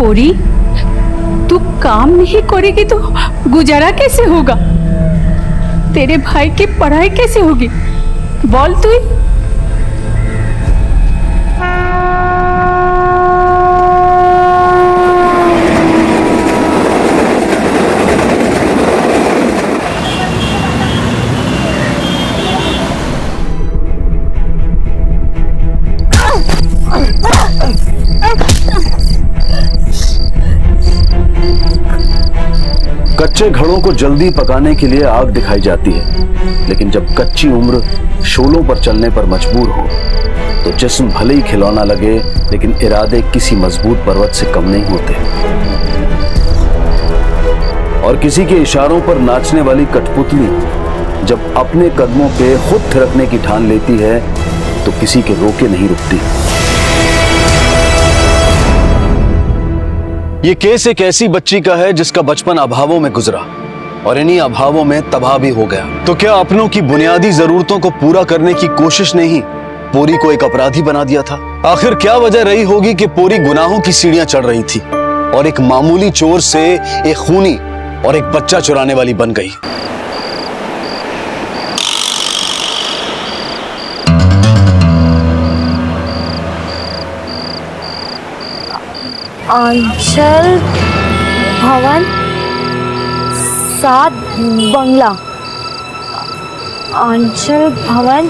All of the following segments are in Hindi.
पोरी, तू काम नहीं करेगी तो गुजारा कैसे होगा? तेरे भाई की पढ़ाई कैसे होगी? बोल तू ही। कच्चे घड़ों को जल्दी पकाने के लिए आग दिखाई जाती है, लेकिन जब कच्ची उम्र शोलों पर चलने पर मजबूर हो तो जिस्म भले ही खिलौना लगे, लेकिन इरादे किसी मजबूत पर्वत से कम नहीं होते। और किसी के इशारों पर नाचने वाली कठपुतली जब अपने कदमों पे खुद थिरकने की ठान लेती है तो किसी के रोके नहीं रुकती। ये केस एक ऐसी बच्ची का है जिसका बचपन अभावों में गुजरा और इन्हीं अभावों में तबाह भी हो गया। तो क्या अपनों की बुनियादी जरूरतों को पूरा करने की कोशिश ने ही पोरी को एक अपराधी बना दिया था? आखिर क्या वजह रही होगी कि पोरी गुनाहों की सीढ़ियां चढ़ रही थी और एक मामूली चोर से एक खूनी और एक बच्चा चुराने वाली बन गई? आंचल भवन 7 बंगला। आंचल भवन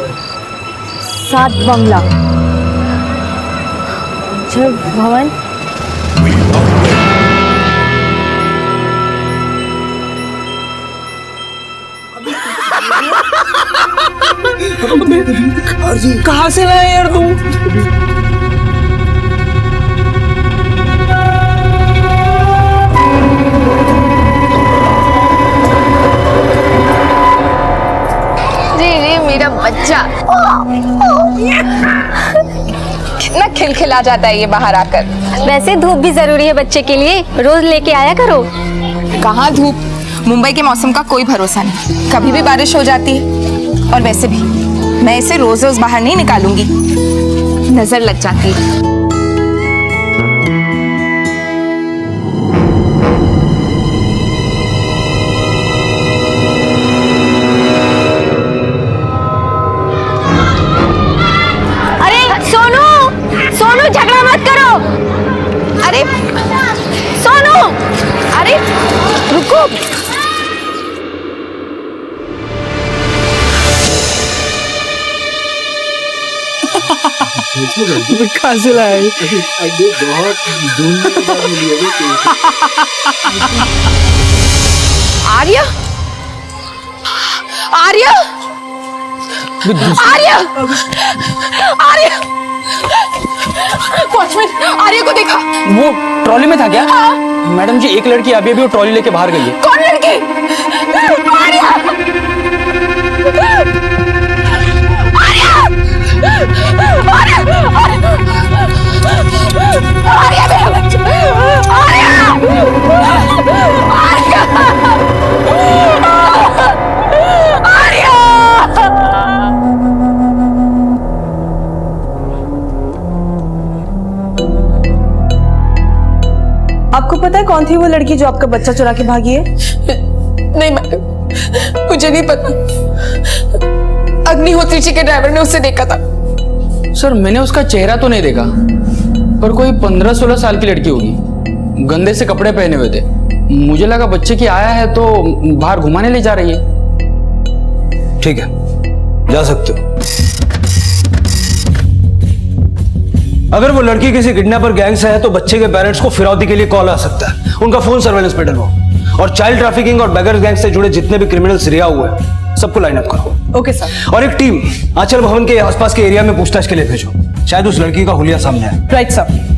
7 बंगला। आंचल भवन कहाँ से लाए यार तुम? मेरा बच्चा कितना खिलखिला जाता है ये बाहर आकर। वैसे धूप भी जरूरी है बच्चे के लिए, रोज लेके आया करो। कहाँ धूप, मुंबई के मौसम का कोई भरोसा नहीं, कभी भी बारिश हो जाती है। और वैसे भी मैं इसे रोज रोज बाहर नहीं निकालूंगी, नजर लग जाती है। झगड़ा मत करो। अरे सोनू, अरे रुको। कहाँ से लाए? बहुत ढूंढने के बाद मिली है। आर्या, आर्या, आर्या, आर्या, वॉचमैन आर्या को देखा। वो ट्रॉली में था क्या? हाँ। मैडम जी, एक लड़की अभी अभी वो ट्रॉली लेके बाहर गई है। कौन लड़की? आर्या, आर्या, आर्या, आर्या मेरा बच्चा, आर्या, आर्या, आर्या। आपको पता है कौन थी वो लड़की जो आपका बच्चा चुरा के भागी है? नहीं मैडम, मुझे नहीं पता। अग्निहोत्री जी के ड्राइवर ने उसे देखा था। सर, मैंने उसका चेहरा तो नहीं देखा, पर कोई 15-16 साल की लड़की होगी। गंदे से कपड़े पहने हुए थे। मुझे लगा बच्चे की आया है तो बाहर घुमाने ले जा रही है। ठीक है, जा सकते हो। अगर वो लड़की किसी किडनैपर गैंग से है तो बच्चे के पेरेंट्स को फिरौती के लिए कॉल आ सकता है। उनका फोन सर्वेलेंस पे डलवाओ और चाइल्ड ट्रैफिकिंग और बेगर्स गैंग से जुड़े जितने भी क्रिमिनल्स रिहा हुए हैं सबको लाइन अप करो। Okay sir. और एक टीम आंचल भवन के आसपास के एरिया में पूछताछ के लिए भेजो, शायद उस लड़की का हुलिया सामने आए। Right sir.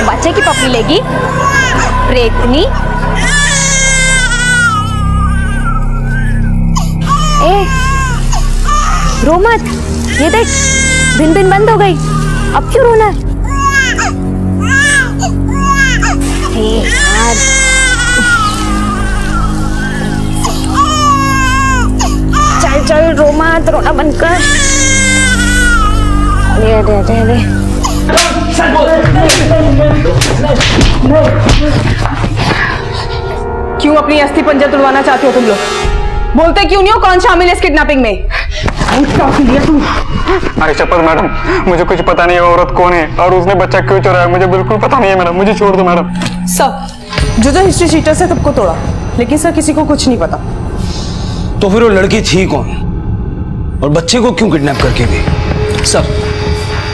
बच्चे की पप्पी लेगी प्रेतनी। ए रो मत, ये देख भिन भिन बंद हो गई, अब क्यों रोना है? यार चल चल रो मत, रोना बंद कर। दे क्यों अपनी अस्थि पंजर तुड़वाना चाहते हो तुम लोग? बोलते क्यों नहीं हो कौन शामिल है इस किडनैपिंग में? अरे शपथ मैडम, मुझे कुछ पता नहीं है औरत कौन है और उसने बच्चा क्यों चुराया, मुझे बिल्कुल पता नहीं है मैडम, मुझे छोड़ दो मैडम। सर जो हिस्ट्री शीटर से सबको तोड़ा, लेकिन सर किसी को कुछ नहीं पता। तो फिर वो लड़की थी कौन और बच्चे को क्यों किडनैप करके गई?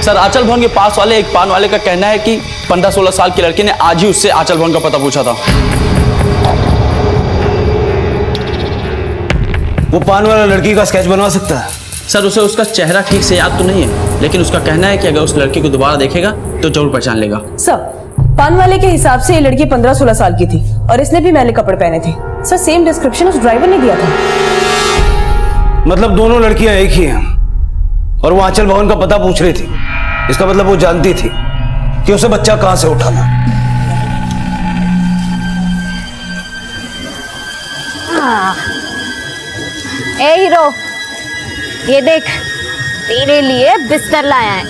सर आंचल भवन के पास वाले एक पान वाले का कहना है कि 15-16 साल की लड़की ने आज ही उससे आंचल भवन का पता पूछा था। वो पान वाला लड़की का स्केच बनवा सकता है? सर उसे उसका चेहरा ठीक से याद तो नहीं है, लेकिन उसका कहना है कि अगर उस लड़की को दोबारा देखेगा तो जरूर पहचान लेगा। सर पान वाले के हिसाब से ये लड़की 15-16 साल की थी और इसने भी मैले कपड़े पहने थे। सर सेम डिस्क्रिप्शन उस ड्राइवर ने दिया था। मतलब दोनों लड़कियां एक ही हैं और वो आंचल भवन का पता पूछ रही थी। इसका मतलब वो जानती थी कि उसे बच्चा कहां से उठाना। ए हीरो, ये देख तेरे लिए बिस्तर लाया है।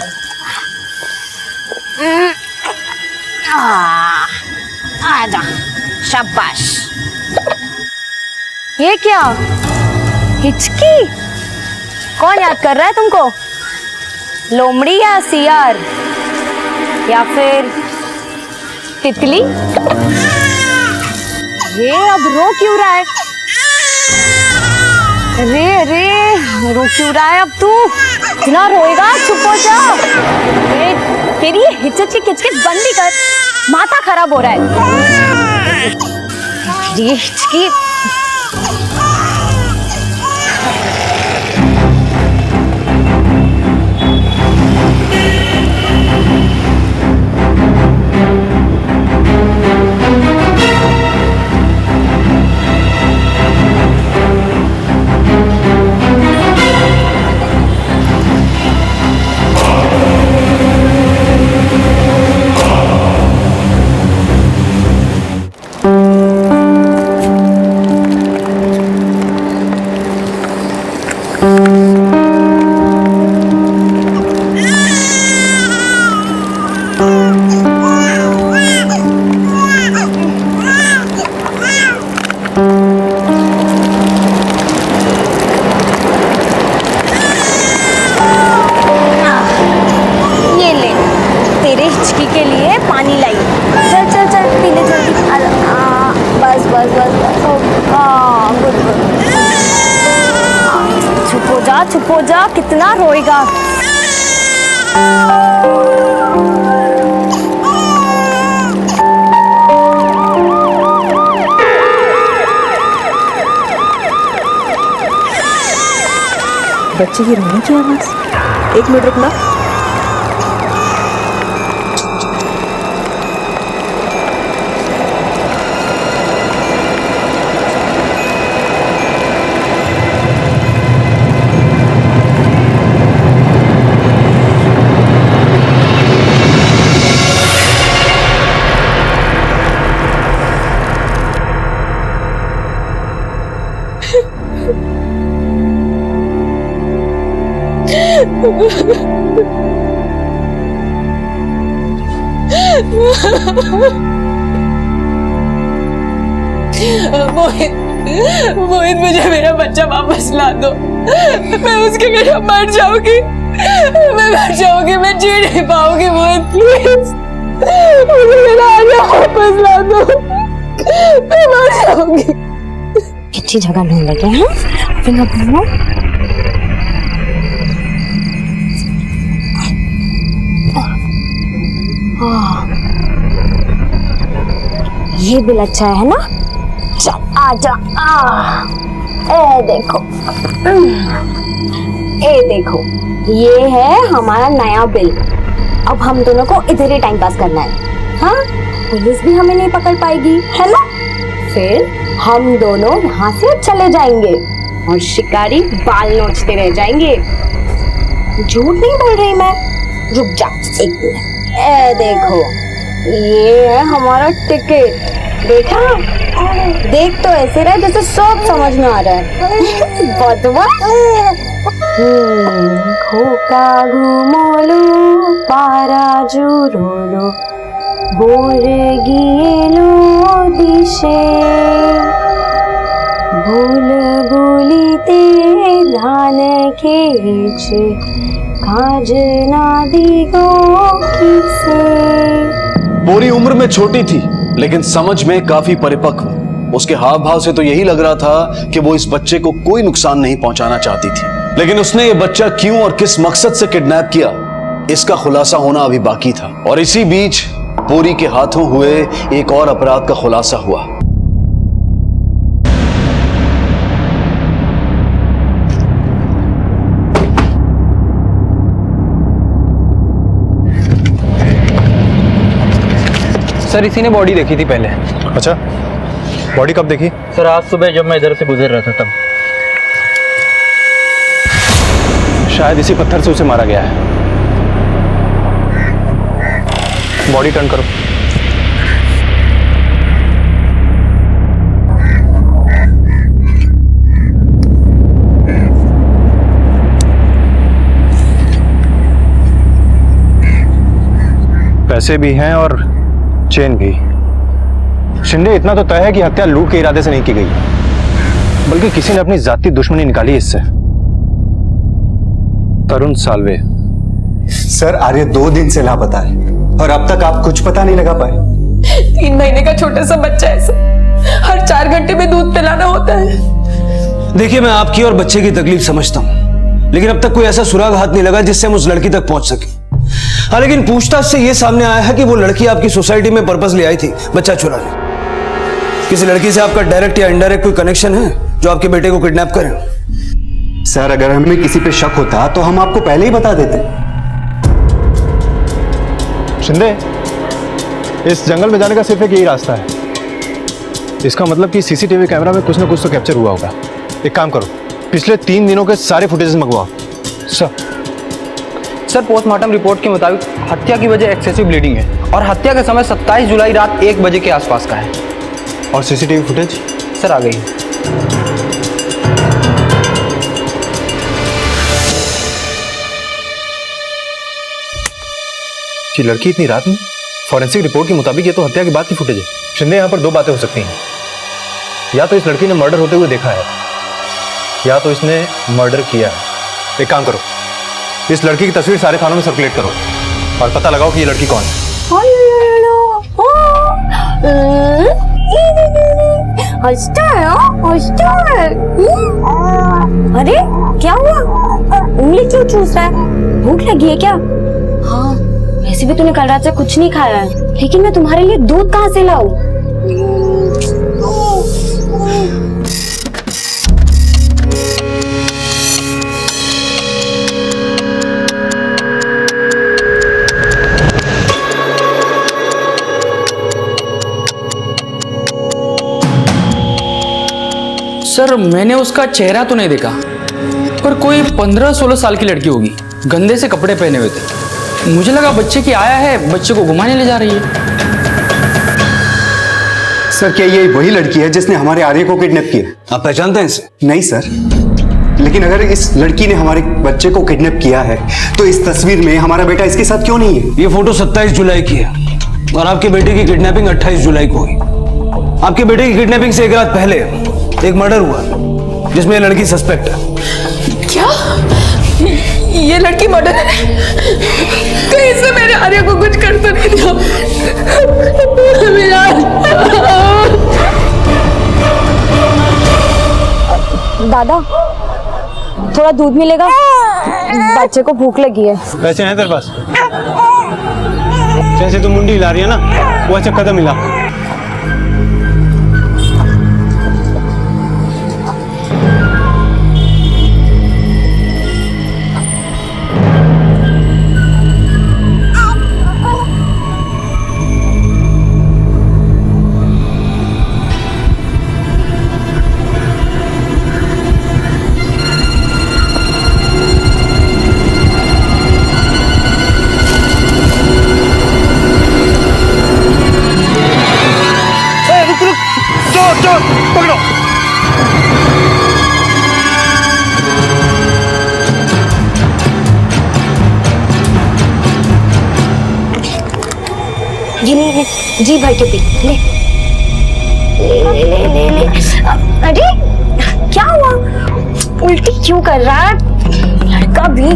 आजा, शाबाश। ये क्या हिचकी? कौन याद कर रहा है तुमको? लोमड़ी या सियार या फिर तितली? ये अब रो क्यों रहा है? रे रो क्यों रहा है अब तू? इतना रोएगा चुप हो जा। तेरी ये हिचक की किचकिच बंद ही कर, माथा खराब हो रहा है। ये हिचकी के लिए पानी लाई। चल चल चल पी ले जल्दी। बस बस बस बस। Good good. चुप हो जा, कितना रोएगा। बच्चे की रोने की आवाज। 1 मिनट रुकना। मोहित मुझे मेरा बच्चा वापस ला दो। मैं उसके बिना मर जाऊंगी, मैं जी नहीं पाऊंगी। मोहित प्लीज मुझे मेरा आजा वापस ला दो, मैं मर जाऊंगी। अच्छी जगह ढूंढ लगे हैं फिंगर ढूंढो। ये बिल अच्छा है ना? चल आजा। ए देखो ए देखो, ये है हमारा नया बिल। अब हम दोनों को इधर ही टाइम पास करना है। हाँ, पुलिस भी हमें नहीं पकड़ पाएगी, है ना? फिर हम दोनों यहाँ से चले जाएंगे और शिकारी बाल नोचते रह जाएंगे। झूठ नहीं बोल रही मैं। रुक जा एक मिनट। ए देखो, ये है हमारा टिकट। देखा? देख तो ऐसे रहा जैसे सब समझ में आ रहा है। बतवा खोका घुमोलू पाराजुरोलो बोर गिएलो दिशे भूल भूलिते ध्यान खेचे काज ना दिगो किसे। पूरी उम्र में छोटी थी लेकिन समझ में काफी परिपक्व। उसके हाव भाव से तो यही लग रहा था कि वो इस बच्चे को कोई नुकसान नहीं पहुंचाना चाहती थी, लेकिन उसने ये बच्चा क्यों और किस मकसद से किडनैप किया, इसका खुलासा होना अभी बाकी था। और इसी बीच पूरी के हाथों हुए एक और अपराध का खुलासा हुआ। सर इसी ने बॉडी देखी थी पहले। अच्छा, बॉडी कब देखी? सर आज सुबह जब मैं इधर से गुजर रहा था तब। शायद इसी पत्थर से उसे मारा गया है। बॉडी टर्न करो। पैसे भी हैं और चेन भी। शिंदे, इतना तो तय है कि हत्या लूट के इरादे से नहीं की गई, बल्कि किसी ने अपनी जाति दुश्मनी निकाली इससे। तरुण साल्वे। सर आर्य 2 दिन से लापता है और अब तक आप कुछ पता नहीं लगा पाए। 3 महीने का छोटा सा बच्चा है सर, हर 4 घंटे में दूध पिलाना होता है। देखिए, मैं आपकी और बच्चे की तकलीफ समझता हूँ, लेकिन अब तक कोई ऐसा सुराग हाथ नहीं लगा जिससे हम उस लड़की तक पहुंच सके। हाँ, लेकिन पूछताछ से यह सामने आया है कि वो लड़की आपकी सोसाइटी में पर्पस ले आई थी बच्चा चुराने। किसी लड़की से आपका डायरेक्ट या इनडायरेक्ट कोई कनेक्शन है जो आपके बेटे को किडनैप करे? सर अगर हमें किसी पे शक होता तो हम आपको पहले ही बता देते। शिंदे, इस जंगल में जाने का सिर्फ एक यही रास्ता है। इसका मतलब कि सीसीटीवी कैमरा में कुछ ना कुछ तो कैप्चर हुआ होगा। एक काम करो, पिछले 3 दिनों के सारे फुटेजेस मंगवाओ। सर पोस्टमार्टम रिपोर्ट के मुताबिक हत्या की वजह एक्सेसिव ब्लीडिंग है और हत्या का समय 27 जुलाई रात 1 बजे के आसपास का है। और सीसीटीवी फुटेज? सर आ गई। कि लड़की इतनी रात में? फॉरेंसिक रिपोर्ट के मुताबिक ये तो हत्या के बाद की फुटेज है। शिंदे, यहाँ पर 2 बातें हो सकती हैं। या तो इस लड़की ने मर्डर होते हुए देखा है, या तो इसने मर्डर किया है। एक काम करो, इस लड़की की तस्वीर सारे थानों में सर्कुलेट करो और पता लगाओ कि ये लड़की कौन है। अरे क्या हुआ? उंगली क्यों चूस रहा है? भूख लगी है क्या? हाँ, वैसे भी तूने कल रात से कुछ नहीं खाया है, लेकिन मैं तुम्हारे लिए दूध कहाँ से लाऊं? सर मैंने उसका चेहरा तो नहीं देखा, पर कोई 15-16 साल की लड़की होगी, गंदे से कपड़े पहने हुए थे। मुझे लगा बच्चे की आया है, बच्चे को घुमाने ले जा रही है। सर क्या ये वही लड़की है जिसने हमारे आर्य को किडनैप किया? आप पहचानते हैं इसे? नहीं सर, लेकिन अगर इस लड़की ने हमारे बच्चे को किडनैप किया है तो इस तस्वीर में हमारा बेटा इसके साथ क्यों नहीं है? ये फोटो 27 जुलाई की है और आपके बेटे की किडनैपिंग 28 जुलाई को हुई। आपके बेटे की किडनैपिंग से 1 रात पहले एक मर्डर हुआ जिसमें ये लड़की सस्पेक्ट है। क्या ये लड़की मर्डर है? कहीं से मेरे आर्य को कुछ कर तो नहीं दिया? दादा थोड़ा दूध मिलेगा? बच्चे को भूख लगी है। पैसे हैं तेरे पास? जैसे तू मुंडी हिला रही है ना, वो ऐसे कदम हिला। ये ले जी भर के पी ले ले ले ले ले ले। अरे क्या हुआ, उल्टी क्यों कर रहा है लड़का भी।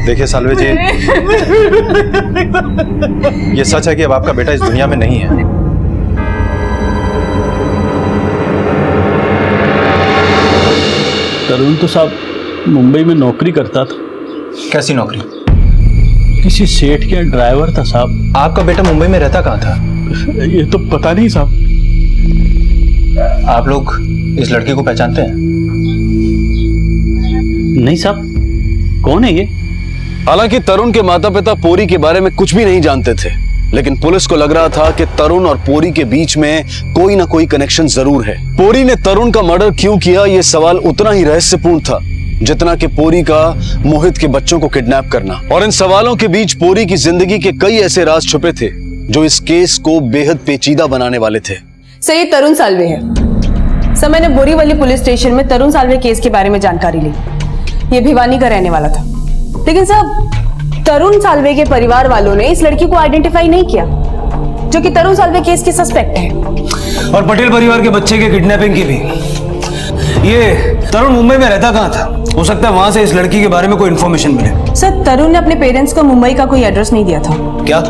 देखिए सालवे जी, ये सच है कि अब आपका बेटा इस दुनिया में नहीं है। तरुण तो साहब मुंबई में नौकरी करता था। कैसी नौकरी? किसी सेठ के ड्राइवर था साहब। आपका बेटा मुंबई में रहता कहाँ था? ये तो पता नहीं साहब। आप लोग इस लड़की को पहचानते हैं? नहीं साहब, कौन है ये? हालांकि तरुण के माता पिता पोरी के बारे में कुछ भी नहीं जानते थे, लेकिन पुलिस को लग रहा था कि तरुण और पोरी के बीच में कोई ना कोई कनेक्शन जरूर है। पोरी ने तरुण का मर्डर क्यों किया, यह सवाल उतना ही रहस्यपूर्ण था जितना कि पोरी का मोहित के बच्चों को किडनैप करना। और इन सवालों के बीच पोरी की जिंदगी के कई ऐसे राज छुपे थे जो इस केस को बेहद पेचीदा बनाने वाले थे। सर, ये तरुण साल्वे है। सर, मैंने बोरीवली पुलिस स्टेशन में तरुण साल्वे केस के बारे में जानकारी ली। ये भिवानी का रहने वाला था, लेकिन सर तरुण साल्वे के परिवार वालों ने इस लड़की को आइडेंटिफाई नहीं किया जो कि तरुण साल्वे केस की सस्पेक्ट है। और पटेल परिवार के बच्चे के किडनैपिंग की भी। ये तरुण मुंबई में रहता कहाँ था? हो सकता है वहां से इस लड़की के बारे में कोई इन्फॉर्मेशन मिले। सर, तरुण ने अपने पेरेंट्स को मुंबई का कोई एड्रेस नहीं दिया था। क्या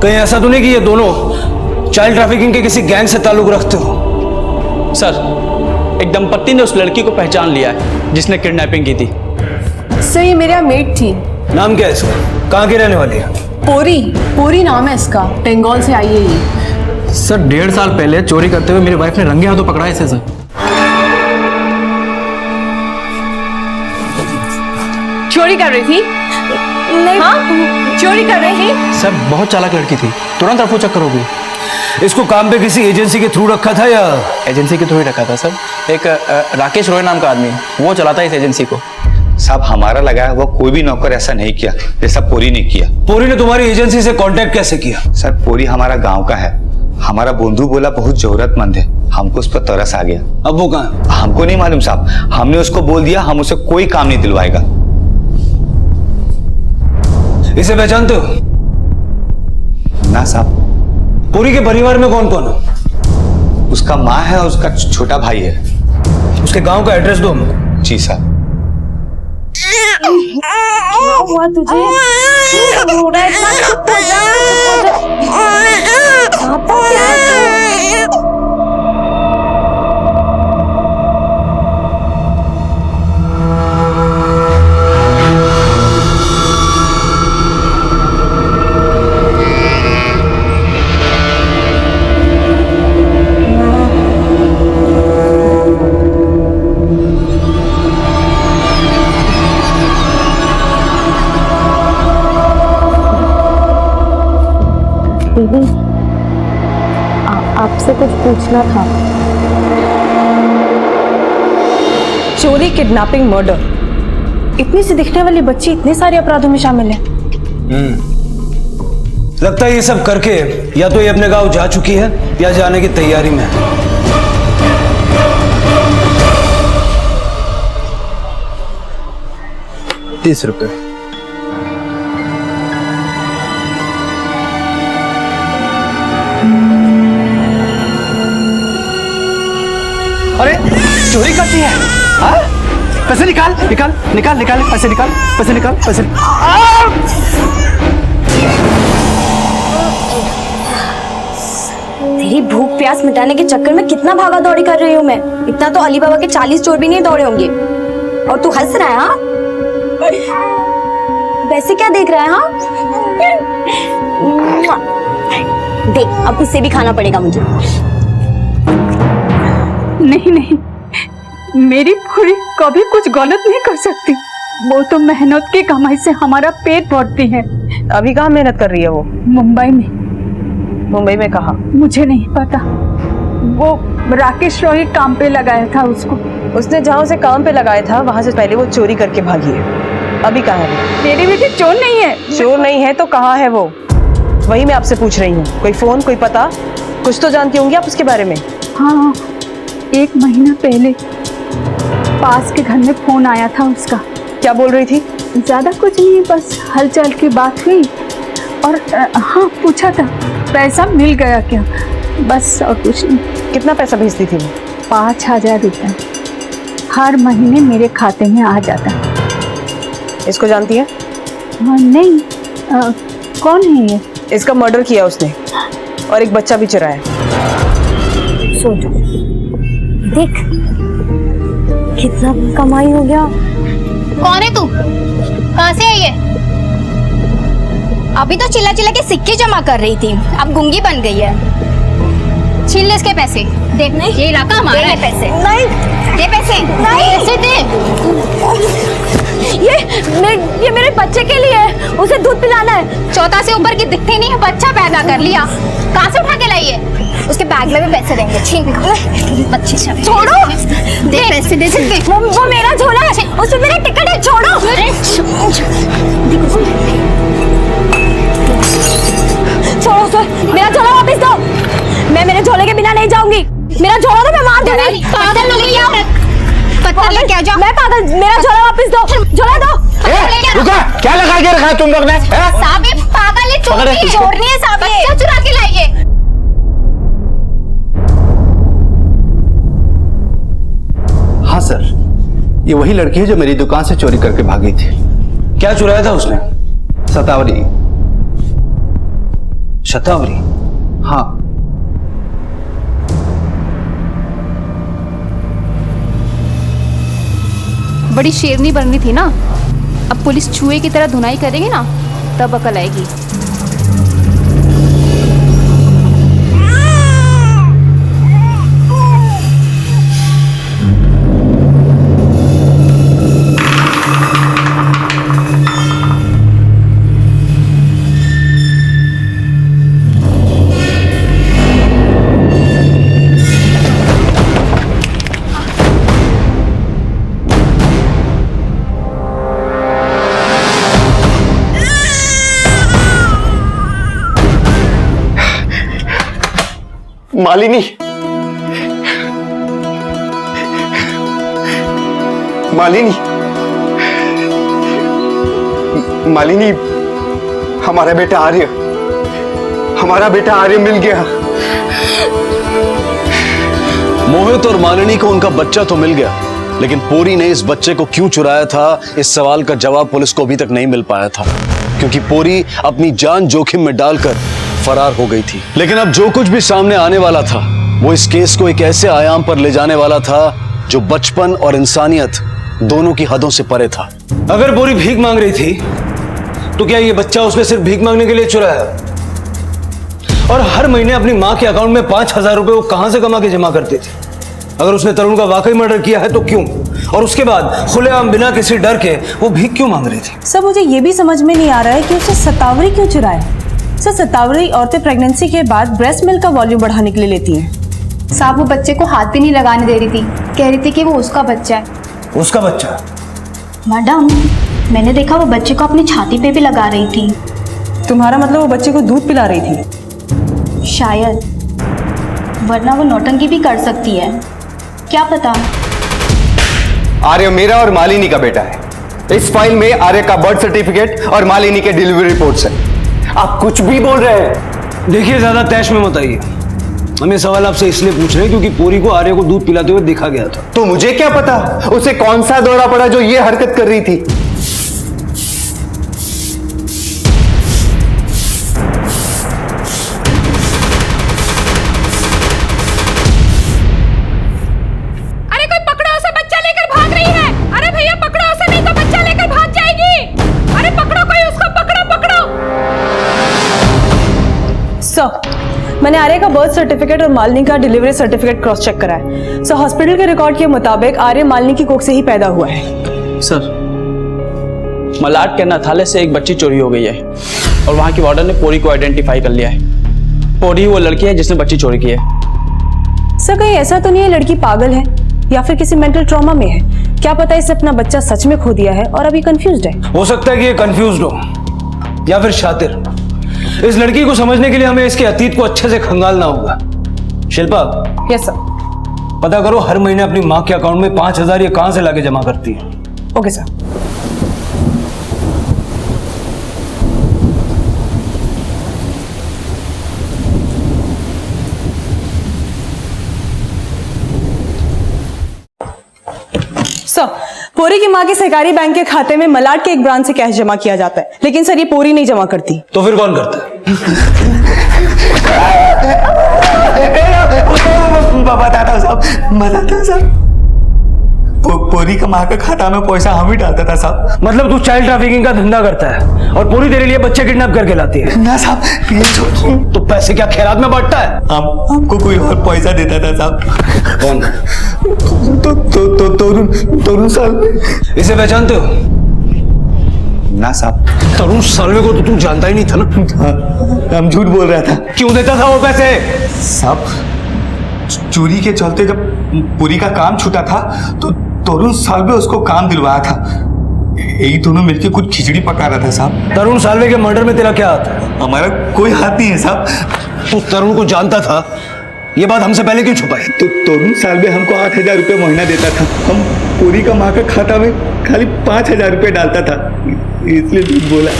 कहीं ऐसा तो नहीं कि ये दोनों चाइल्ड ट्रैफिकिंग के किसी गैंग से ताल्लुक रखते हो? सर, एक दंपत्ति ने उस लड़की को पहचान लिया है जिसने किडनैपिंग की थी। सर, ये मेरा मेट थी। नाम क्या है इसका? कहाँ की रहने वाली है? पोरी नाम है इसका, बंगाल से आई है ये। सर 1.5 साल पहले चोरी करते हुए मेरी वाइफ ने रंगे हाथों पकड़ा है इसे। सर चोरी कर रही थी? नहीं। हाँ? चोरी कर रही थी? सर बहुत चालाक लड़की थी, तुरंत रफू चक्कर हो गई। इसको काम पे किसी एजेंसी के थ्रू रखा था या? एजेंसी के थ्रू ही रखा था सर। एक राकेश रॉय नाम का आदमी, वो चलाता है इस एजेंसी को। साहब हमारा लगा है वो कोई भी नौकर ऐसा नहीं किया जैसा पोरी ने किया। पोरी ने तुम्हारी एजेंसी से कांटेक्ट कैसे किया? सर पोरी हमारा गांव का है, हमारा बंधु बोला बहुत जरूरतमंद है, हमको उस पर तरस आ गया। अब वो कहाँ? हमको नहीं मालूम साहब, हमने उसको बोल दिया हम उसे कोई काम नहीं दिलवाएगा। इसे पहचानते हो? ना साहब। पोरी के परिवार में कौन कौन है? उसका माँ है और उसका छोटा भाई है। उसके गांव का एड्रेस दो हमको। जी साहब। क्या हुआ तुझे? रो रहा है इतना? चुप हो जा, चुप हो जा। पापा क्या है? दीदी, आपसे कुछ पूछना था। चोरी, किडनैपिंग, मर्डर, इतनी सी दिखने वाली बच्ची इतने सारे अपराधों में शामिल है। लगता है ये सब करके या तो ये अपने गांव जा चुकी है या जाने की तैयारी में है। ₹30। अरे चोरी करती है? हाँ? पैसे निकाल निकाल निकाल निकाल, पैसे निकाल, पैसे निकाल, पैसे। तेरी भूख प्यास मिटाने के चक्कर में कितना भागा दौड़ी कर रही हूँ मैं। इतना तो अली बाबा के 40 चोर भी नहीं दौड़े होंगे। और तू हंस रहा है? हाँ, वैसे क्या देख रहा है? हाँ, देख अब इससे भी खाना पड़ेगा मुझे। नहीं नहीं, मेरी पूरी कभी कुछ गलत नहीं कर सकती। वो तो मेहनत की कमाई से हमारा पेट भरती है। अभी कहाँ मेहनत कर रही है वो? मुंबई में। मुंबई में कहाँ? मुझे नहीं पता, वो राकेश रॉय काम पे लगाया था उसको। उसने जहाँ उसे काम पे लगाया था वहां से पहले वो चोरी करके भागी है। अभी कहाँ है वो? मेरी बेटी चोर नहीं है। चोर नहीं है तो कहाँ है वो? वही मैं आपसे पूछ रही हूँ। कोई फोन, कोई पता, कुछ तो जानती होंगी आप उसके बारे में। हाँ, 1 महीना पहले पास के घर में फोन आया था उसका। क्या बोल रही थी? ज्यादा कुछ नहीं, बस हलचल की बात हुई और हाँ पूछा था पैसा मिल गया क्या, बस और कुछ नहीं। कितना पैसा भेजती थी वो? 5000 रुपया हर महीने मेरे खाते में आ जाता है। इसको जानती है? नहीं। कौन है ये? इसका मर्डर किया उसने और एक बच्चा भी चुराया। सोच देख कितना कमाई हो गया। कौन है तू? कहाँ से आई है? अभी तो चिल्ला चिल्ला के सिक्के जमा कर रही थी, अब गूंगी बन गई है। छीन ले इसके पैसे। देख नहीं, ये इलाका हमारा है। पैसे नहीं, दे पैसे। नहीं, पैसे दे। ये मेरे बच्चे के लिए है, उसे दूध पिलाना है। 14 से ऊपर की दिखती नहीं है, बच्चा पैदा कर लिया। कहाँ से उठा के लाई है? उसके बैग में भी पैसे देंगे। छीन बच्चे से छोड़ो। दे पैसे दे। वो मेरा झोला है, उसमें मेरा टिकट है। छोड़ो। छोड़ो सर, मेरा झोला वापस दो। मैं मेरे झोले के बिना नहीं जाऊंगी। मेरा झोला तो मैं मार दूंगी। पागल हो गई है? पत्थर लेके आ जाओ। मैं पागल, मेरा झोला वापस दो। झोला दो। रुका, क्या लगा के रखा है तुम लोग ने? साहब ये पागल है, चोरनी है साहब, बच्चा चुरा के लाई है। हाँ सर, ये वही लड़की है जो मेरी दुकान से चोरी करके भागी थी। क्या चुराया था उसने? शतावरी। शतावरी? हाँ। बड़ी शेरनी बननी थी ना, अब पुलिस चूहे की तरह धुनाई करेगी ना, तब अकल आएगी। मालिनी, मालिनी, मालिनी, हमारा बेटा आर्य मिल गया। मोहित और मालिनी को उनका बच्चा तो मिल गया, लेकिन पोरी ने इस बच्चे को क्यों चुराया था, इस सवाल का जवाब पुलिस को अभी तक नहीं मिल पाया था, क्योंकि पोरी अपनी जान जोखिम में डालकर फरार हो गई थी। लेकिन अब जो कुछ भी सामने आने वाला था, वो इस केस को एक ऐसे आयाम पर ले जाने वाला था जो बचपन और इंसानियत दोनों की हदों से परे था। अगर पोरी भीख मांग रही थी, तो क्या ये बच्चा उसने सिर्फ भीख मांगने के लिए चुराया? और हर महीने अपनी माँ के अकाउंट में 5000 रुपए वो कहां से कमा के जमा करती थी? अगर उसने तरुण का वाकई मर्डर किया है तो क्यों? और उसके बाद खुलेआम बिना किसी डर के वो भीख क्यों मांग रही थी? सर मुझे ये भी समझ में नहीं आ रहा है कि उसे शतावरी क्यों चुराया। सर शतावरी औरतें प्रेगनेंसी के बाद ब्रेस्ट मिल्क का वॉल्यूम बढ़ाने के लिए लेती हैं। साहब वो बच्चे को हाथ भी नहीं लगाने दे रही थी, कह रही थी कि वो उसका बच्चा है। उसका बच्चा? मैडम, मैंने देखा वो बच्चे को अपनी छाती पे भी लगा रही थी। तुम्हारा मतलब वो बच्चे को दूध पिला रही थी? शायद, वरना वो नौटंकी भी कर सकती है, क्या पता। आर्य मेरा और मालिनी का बेटा है। इस फाइल में आर्य का बर्थ सर्टिफिकेट और मालिनी के डिलीवरी रिपोर्ट्स हैं। आप कुछ भी बोल रहे हैं। देखिए ज्यादा तैश में मत आइए। हम ये सवाल आपसे इसलिए पूछ रहे हैं क्योंकि पोरी को आर्य को दूध पिलाते हुए देखा गया था। तो मुझे क्या पता उसे कौन सा दौरा पड़ा जो ये हरकत कर रही थी। अरे कोई पकड़ो उसे, बच्चा लेकर भाग रही है। अरे भैया पकड़ो उसे, नहीं तो बच्चा लेकर भाग जाएगी। अरे पकड़ो कोई उसको, पकड़ो पकड़ो। सर मैंने आर्य का बर्थ सर्टिफिकेट और मालिनी का डिलीवरी सर्टिफिकेट क्रॉस चेक करा है। सर हॉस्पिटल के रिकॉर्ड के मुताबिक आर्य मालिनी की कोख से ही पैदा हुआ है। सर, मलाड के अनाथालय से एक बच्ची चोरी हो गई है और वहां की वार्डन ने पोरी को आइडेंटिफाई कर लिया है। पोरी वो लड़की है जिसने बच्ची चोरी की है। सर कहीं ऐसा तो नहीं है लड़की पागल है? या फिर किसी मेंटल ट्रॉमा में है। क्या पता इसने अपना बच्चा सच में खो दिया है और अभी कंफ्यूज्ड है। हो सकता है कि ये कंफ्यूज्ड हो या फिर शातिर। इस लड़की को समझने के लिए हमें इसके अतीत को अच्छे से खंगालना होगा। शिल्पा। Yes sir. पता करो हर महीने अपनी माँ के अकाउंट में 5,000 ये कहां से लाके जमा करती है। Okay sir. सर, पोरी की माँ के सहकारी बैंक के खाते में मलाड के एक ब्रांच से कैश जमा किया जाता है, लेकिन सर ये पोरी नहीं जमा करती। तो फिर कौन करता है? बताता हूँ साहब। पोरी का माँ का खाता में पैसा हम ही डालता था साहब। मतलब तू चाइल्ड ट्रैफिकिंग का धंधा करता है और पूरी तेरे लिए बच्चे किडनैप करके लाती है? ना साहब। तो पैसे क्या खैरात में बांटता है? हमको कोई और पैसा देता था साहब। कौन? तरुण साल्वे। इसे पहचानते हो? ना साहब। तरुण साल्वे को तो तू जानता ही नहीं था ना? हम झूठ बोल रहा था। क्यों देता था वो पैसे? साहब चोरी के चलते जब पूरी का काम छूटा था तो तरुण साल्वे उसको काम दिलवाया था। यही दोनों मिलकर कुछ खिचड़ी पका रहा था साहब। तरुण साल्वे के मर्डर में तेरा क्या हाथ है? हमारा कोई हाथ नहीं है साहब। तू तरुण को जानता था, ये बात हमसे पहले क्यों छुपाई? तो तरुण साल्वे हमको 8,000 रुपये महीना देता था। हम पूरी का माँ का खाता में खाली 5,000 रुपये डालता था, इसलिए झूठ बोला।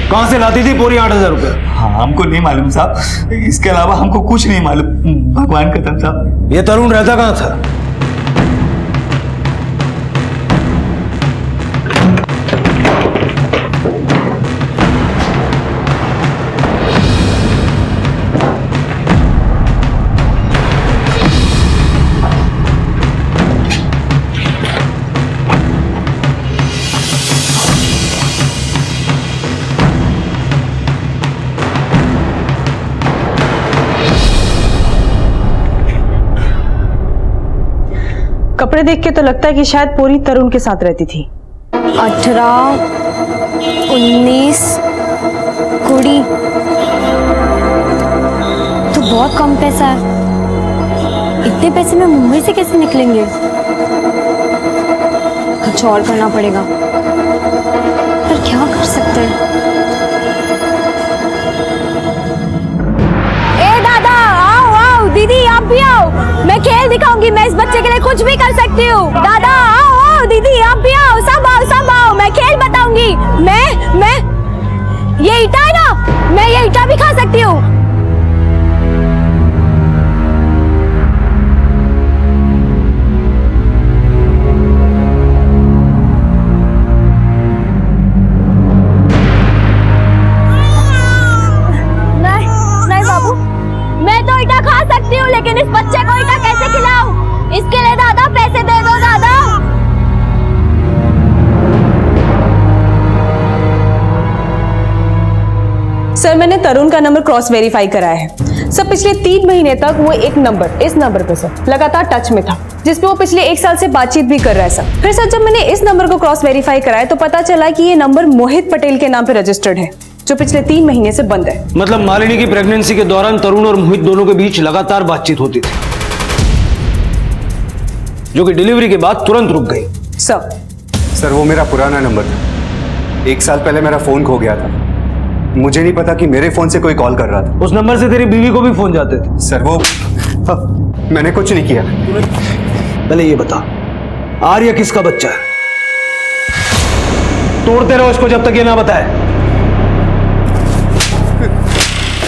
कहाँ से लाती थी पूरी 8,000 रुपये? हाँ हमको नहीं मालूम साहब, इसके अलावा हमको कुछ नहीं मालूम। भगवान कसम साहब। ये तरुण रहता कहाँ था? कपड़े देख के तो लगता है कि शायद पूरी तरुण के साथ रहती थी। 18, 19, 20 तो बहुत कम पैसा है। इतने पैसे में मुंबई से कैसे निकलेंगे? कुछ और करना पड़ेगा, पर क्या कर सकते हैं? ए दादा, आओ आओ, दीदी आप भी आओ, मैं खेल दिखाऊंगी। मैं इस बच्चे के लिए कुछ भी कर सकती हूँ। दादा आओ आओ, दीदी आप भी आओ, सब आओ, मैं खेल बताऊंगी। मैं ये ईटा है ना, मैं ये ईटा भी खा सकती हूँ। नहीं बाबू, मैं तो ईटा खा सकती हूँ, लेकिन इस बच्चे को ईटा कैसे खिलाऊं? इसके लिए दादा पैसे दे दो दादा। सर मैंने तरुण का नंबर क्रॉस वेरीफाई कराया है। सर पिछले 3 महीने तक वो एक नंबर, इस नंबर पे सर लगातार टच में था, जिसपे वो पिछले 1 साल से बातचीत भी कर रहा है सर। फिर सर जब मैंने इस नंबर को क्रॉस वेरीफाई कराया तो पता चला कि ये नंबर मोहित पटेल के नाम पे रजिस्टर्ड है, जो पिछले 3 महीने से बंद है। मतलब मालिनी की प्रेगनेंसी के दौरान तरुण और मोहित दोनों के बीच लगातार बातचीत होती थी, जो कि डिलीवरी के बाद तुरंत रुक गई। सर वो मेरा पुराना नंबर था। 1 साल पहले मेरा फोन खो गया था। मुझे नहीं पता कि मेरे फोन से कोई कॉल कर रहा था। उस नंबर से तेरी बीवी को भी फोन जाते थे? सर वो मैंने कुछ नहीं किया। पहले ये बता, आर्य किसका बच्चा है? तोड़ते रहो इसको जब तक ये ना बताए।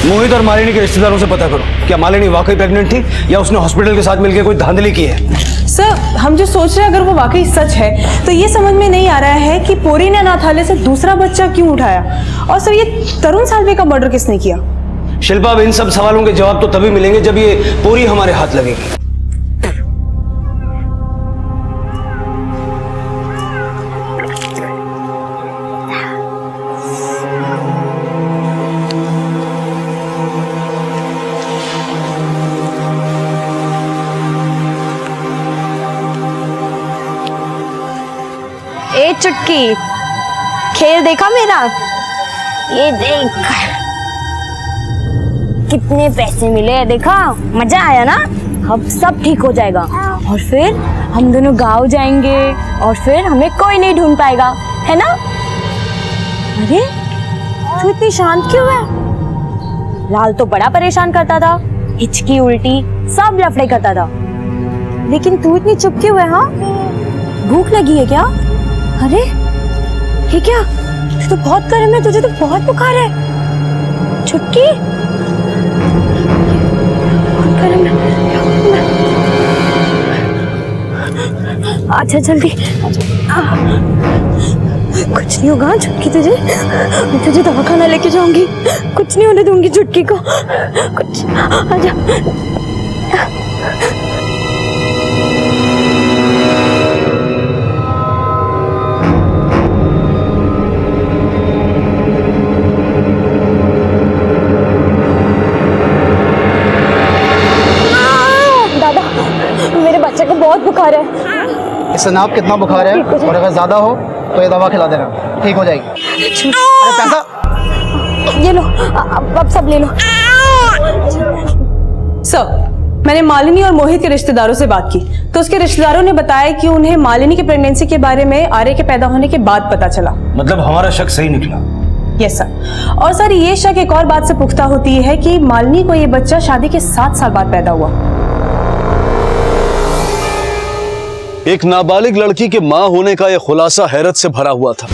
मोहित और मालिनी के रिश्तेदारों से पता करो, क्या मालिनी वाकई प्रेग्नेंट थी या उसने हॉस्पिटल के साथ मिलकर कोई धांधली की है? सर हम जो सोच रहे हैं, अगर वो वाकई सच है तो ये समझ में नहीं आ रहा है कि पोरी ने अनाथालय से दूसरा बच्चा क्यों उठाया, और सर ये तरुण साल्वे का मर्डर किसने किया? शिल्पा, अब इन सब सवालों के जवाब तो तभी मिलेंगे जब ये पोरी हमारे हाथ लगेगी। ए चुटकी, खेल देखा मेरा? ये देख कितने पैसे मिले, देखा? मजा आया ना? अब सब ठीक हो जाएगा और फिर हम दोनों गाँव जाएंगे और फिर हमें कोई नहीं ढूंढ पाएगा, है ना? अरे तू इतनी शांत क्यों है? लाल तो बड़ा परेशान करता था, हिचकी उल्टी सब लफड़े करता था, लेकिन तू इतनी चुप क्यों है? हाँ, भूख लगी है क्या? अरे ये क्या, तू तो बहुत गर्म है, तुझे तो बहुत बुखार है। छुटकी बहुत गर्म है। अच्छा जल्दी, कुछ नहीं होगा छुटकी, तुझे दवाखाना लेके जाऊंगी, कुछ नहीं होने दूंगी छुटकी को, कुछ। आजा। दादा मेरे बच्चे को बहुत बुखार है। इससे नाप कितना बुखार है और अगर ज्यादा हो तो ये दवा खिला देना, ठीक हो जाएगी। अरे पैसा ये लो, अब सब ले लो। सर, मैंने मालिनी और मोहित के रिश्तेदारों से बात की तो उसके रिश्तेदारों ने बताया कि उन्हें मालिनी की प्रेगनेंसी के बारे में आर्य के पैदा होने के बाद पता चला। मतलब हमारा शक सही निकला? Yes sir. और सर ये शक एक और बात से पुख्ता होती है कि मालिनी को ये बच्चा शादी के 7 साल बाद पैदा हुआ। एक नाबालिग लड़की के मां होने का यह खुलासा हैरत से भरा हुआ था,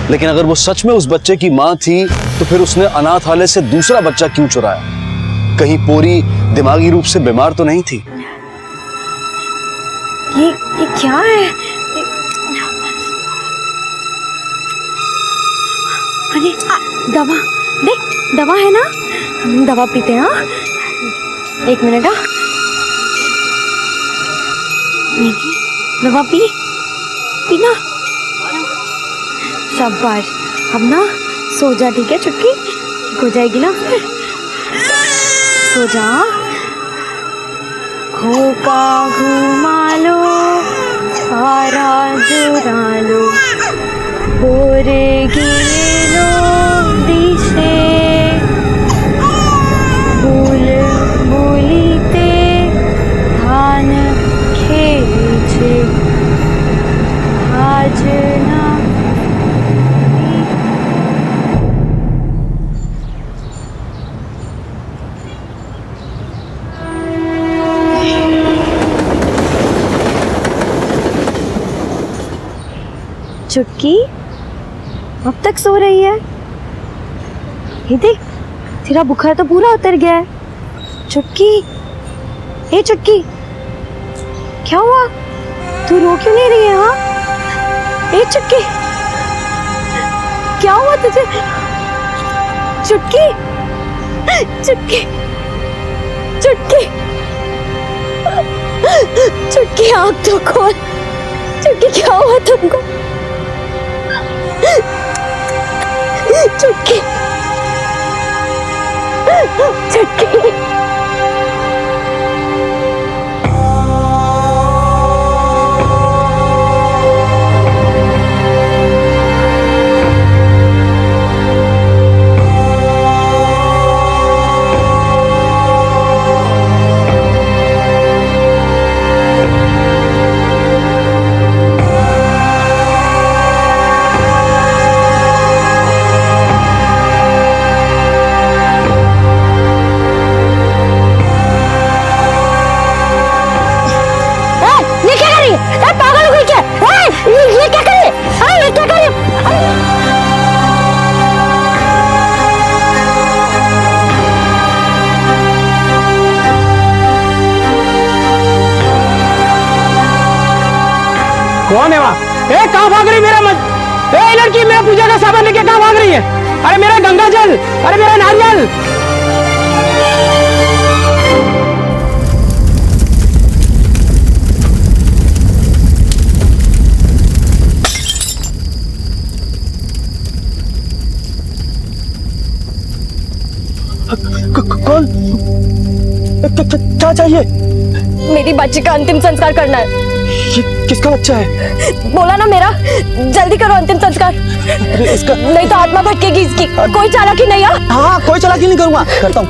लेकिन अगर वो सच में उस बच्चे की मां थी तो फिर उसने अनाथालय से दूसरा बच्चा क्यों चुराया? कहीं पूरी दिमागी रूप से बीमार तो नहीं थी? ये क्या है? अरे दवा, देख दवा है ना, हम दवा पीते हैं। हाँ, 1 मिनट। हाँ, दवा पीना। शाबाश, अब ना सो जा, ठीक है छुटकी? ठीक हो जाएगी ना फिर, सो जा। खोका घुमा लो, सारा जुरा लो, बोरे गिलो दिशे, बुल बुलीते धान खेचे आज ना। चुटकी अब तक सो रही है? ये देख, तेरा बुखार तो पूरा उतर गया है। चुटकी, ए चुटकी, क्या हुआ? तू रो क्यों नहीं रही है? हाँ, ए चुटकी, क्या हुआ तुझे? चुटकी, चुटकी, चुटकी, चुटकी, आँख तो खोल। चुटकी, क्या हुआ तुमको? चुटकी, चुटकी, कौन है वहाँ? ए कहाँ भाग रही मेरा मत? ए लड़की, मेरा पूजा का सामान लेके कहाँ भाग रही है? अरे मेरा गंगा जल, अरे मेरा नारियल। कौन? क्या चाहिए? मेरी बच्ची का अंतिम संस्कार करना है। किसका बच्चा है? बोला ना मेरा, जल्दी करो अंतिम संस्कार। इसका नहीं तो आत्मा भटकेगी इसकी। कोई चालाकी नहीं है? हाँ, कोई चालाकी नहीं करूंगा। करता हूँ।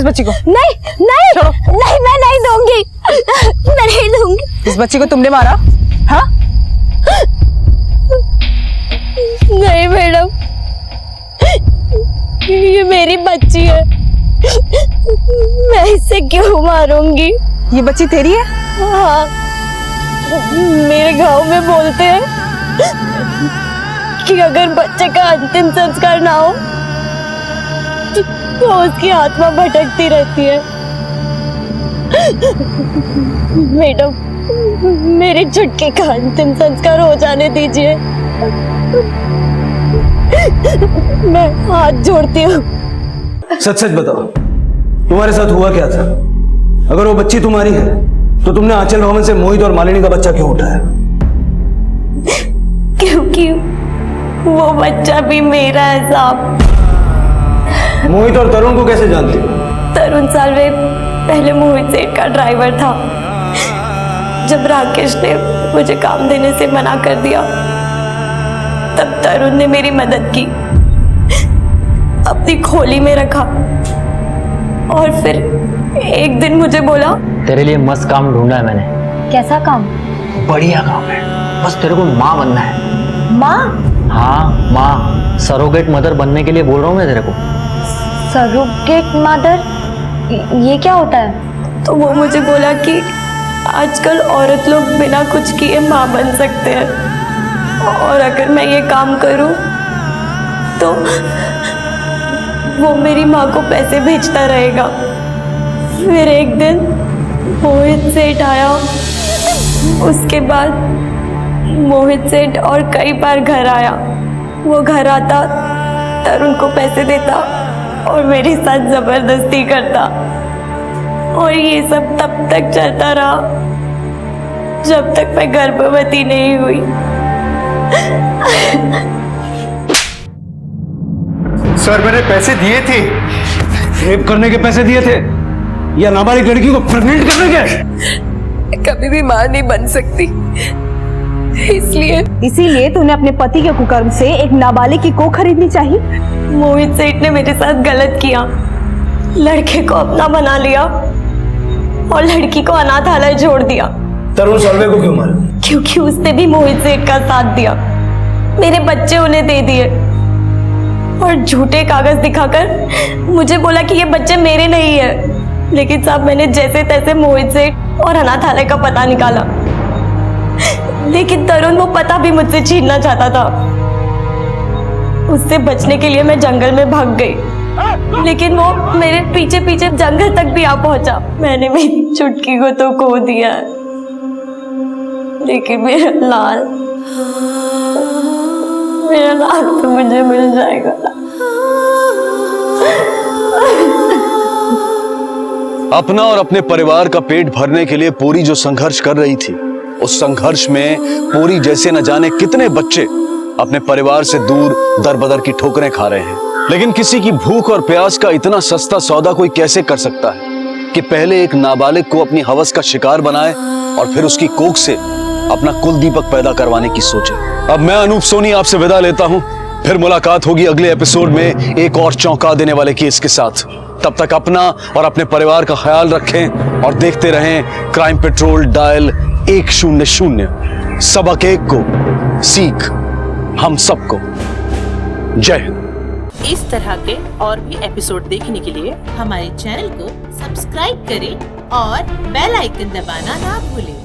इस बच्ची को। नहीं नहीं नहीं, मैं नहीं दूंगी, मैं नहीं दूंगी। इस बच्ची को तुमने मारा? हाँ? नहीं मैडम, ये मेरी बच्ची है, मैं इसे क्यों मारूंगी? ये बच्ची तेरी है? हाँ, मेरे गांव में बोलते हैं कि अगर बच्चे का अंतिम संस्कार ना हो तो उसकी आत्मा भटकती रहती है। मैडम, मेरे छुटके का अंतिम संस्कार हो जाने दीजिए, मैं हाथ जोड़ती हूँ। सच सच बताओ, तुम्हारे साथ हुआ क्या था? अगर वो बच्ची तुम्हारी है तो तुमने आंचल भवन से मोहित और मालिनी का बच्चा क्यों उठाया? क्योंकि वो बच्चा भी मेरा है साहब। मोहित और तरुण को कैसे जानते हो? तरुण सालवे पहले मोहित सेठ का ड्राइवर था। जब राकेश ने मुझे काम देने से मना कर दिया तब तरुण ने मेरी मदद की, अपनी खोली में रखा और फिर एक दिन मुझे बोला, तेरे लिए मस्त काम ढूंढा है मैंने। कैसा काम? बढ़िया काम है, बस तेरे को माँ बनना है। माँ? हाँ माँ, सरोगेट मदर बनने के लिए बोल रहा हूँ मैं तेरे को। Surrogate mother? ये क्या होता है? तो वो मुझे बोला कि आजकल औरत लोग बिना कुछ किए माँ बन सकते हैं और अगर मैं ये काम करूं तो वो मेरी माँ को पैसे भेजता रहेगा। फिर एक दिन मोहित सेठ आया, उसके बाद मोहित सेठ और कई बार घर आया। वो घर आता, तरुण को पैसे देता और मेरे साथ जबरदस्ती करता और ये सब तब तक चलता रहा जब तक मैं गर्भवती नहीं हुई। सर, मैंने पैसे दिए थे। रेप करने के पैसे दिए थे या नाबालिग लड़की को प्रेग्नेंट करने के? कभी भी मां नहीं बन सकती, इसीलिए तूने अपने पति के कुकर्म से एक नाबालिग की कोख खरीदनी चाहिए। मोहित सेठ ने मेरे साथ गलत किया, लड़के को अपना बना लिया और लड़की को अनाथालय छोड़ दिया। तरुण सालवे को क्यों मारा? क्योंकि उसने भी मोहित सेठ का साथ दिया, मेरे बच्चे उन्हें दे दिए और झूठे कागज दिखाकर मुझे बोला कि ये बच्चे मेरे नहीं है। लेकिन साहब, मैंने जैसे तैसे मोहित सेठ और अनाथालय का पता निकाला, लेकिन तरुण वो पता भी मुझसे छीनना चाहता था। उससे बचने के लिए मैं जंगल में भाग गई, लेकिन वो मेरे पीछे पीछे जंगल तक भी आ पहुंचा। मैंने मेरी चुटकी को तो खो दिया, लेकिन मेरा लाल तो मुझे मिल जाएगा। अपना और अपने परिवार का पेट भरने के लिए पूरी जो संघर्ष कर रही थी, उस संघर्ष में पूरी जैसे न जाने कितने बच्चे अपने परिवार से दूर दरबदर की ठोकरें खा रहे हैं। लेकिन किसी की भूख और प्यास का इतना सस्ता सौदा कोई कैसे कर सकता है कि पहले एक नाबालिग को अपनी हवस का शिकार बनाए और फिर उसकी कोख से अपना कुल दीपक पैदा करवाने की सोचे। अब मैं अनूप सोनी आपसे विदा लेता हूं, फिर मुलाकात होगी अगले एपिसोड में एक और चौंका देने वाले केस के साथ। तब तक अपना और अपने परिवार का ख्याल रखें और देखते रहें क्राइम पेट्रोल डायल 100। सबक एक को, सीख हम सबको। जय हिंद। इस तरह के और भी एपिसोड देखने के लिए हमारे चैनल को सब्सक्राइब करें और बेल आइकन दबाना ना भूलें।